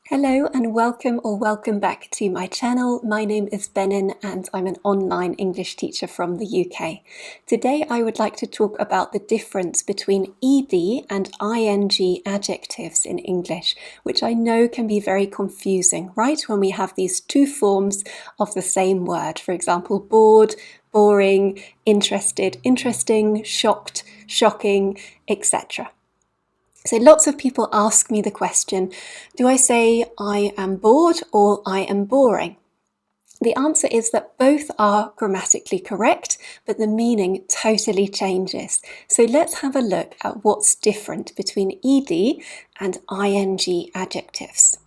Hello and welcome or welcome back to my channel. My name is Benin and I'm an online English teacher from the UK. Today I would like to talk about the difference between ed and ing adjectives in English, which I know can be very confusing, right? When we have these two forms of the same word. For example, bored, boring, interested, interesting, shocked, shocking, etc. So lots of people ask me the question, do I say I am bored or I am boring? The answer is that both are grammatically correct, but the meaning totally changes. So let's have a look at what's different between ed and ing adjectives.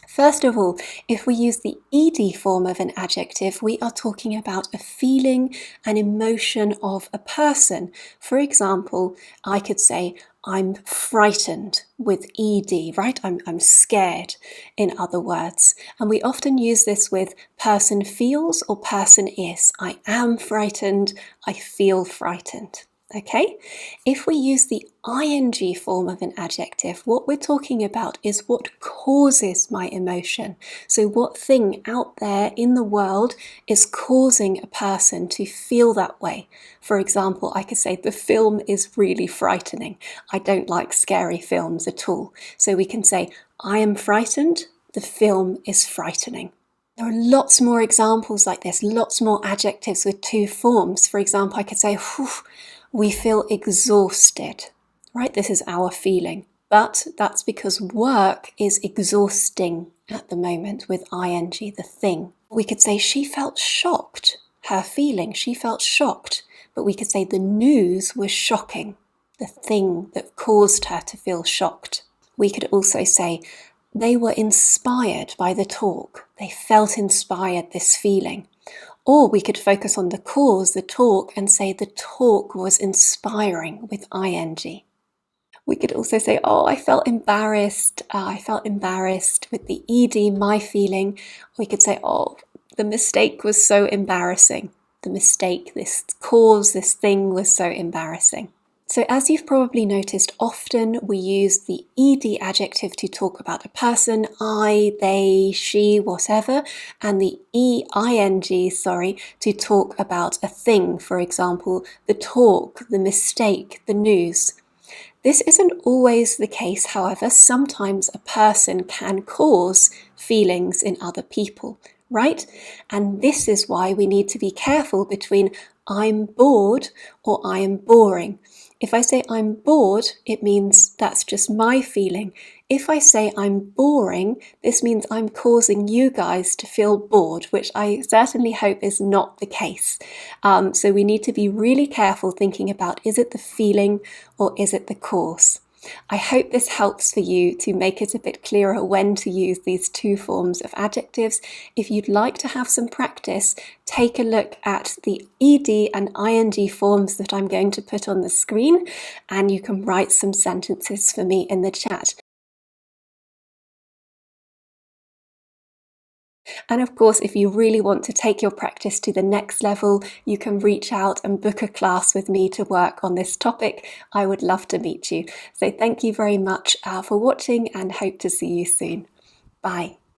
First of all, if we use the ed form of an adjective, we are talking about a feeling, an emotion of a person. For example, I could say, I'm frightened with ed, right? I'm scared, in other words. And we often use this with person feels or person is. I am frightened, I feel frightened. Okay, if we use the ing form of an adjective, what we're talking about is what causes my emotion. So what thing out there in the world is causing a person to feel that way? For example, I could say the film is really frightening. I don't like scary films at all. So we can say, I am frightened, the film is frightening. There are lots more examples like this, lots more adjectives with two forms. For example, I could say, we feel exhausted, right? This is our feeling, but that's because work is exhausting at the moment with ing, the thing. We could say she felt shocked, her feeling, she felt shocked, but we could say the news was shocking, the thing that caused her to feel shocked. We could also say they were inspired by the talk, they felt inspired, this feeling. Or we could focus on the cause, the talk, and say the talk was inspiring with ing. We could also say, oh, I felt embarrassed. I felt embarrassed with the ed, my feeling. We could say, oh, the mistake was so embarrassing. The mistake, this cause, this thing was so embarrassing. So as you've probably noticed, often we use the ed adjective to talk about a person, I, they, she, whatever, and the ing, to talk about a thing, for example, the talk, the mistake, the news. This isn't always the case, however. Sometimes a person can cause feelings in other people, right? And this is why we need to be careful between I'm bored or I am boring. If I say I'm bored, it means that's just my feeling. If I say I'm boring, this means I'm causing you guys to feel bored, which I certainly hope is not the case. So we need to be really careful thinking about, is it the feeling or is it the cause? I hope this helps for you to make it a bit clearer when to use these two forms of adjectives. If you'd like to have some practice, take a look at the ed and ing forms that I'm going to put on the screen, and you can write some sentences for me in the chat. And of course, if you really want to take your practice to the next level, you can reach out and book a class with me to work on this topic. I would love to meet you. So thank you very much for watching and hope to see you soon. Bye.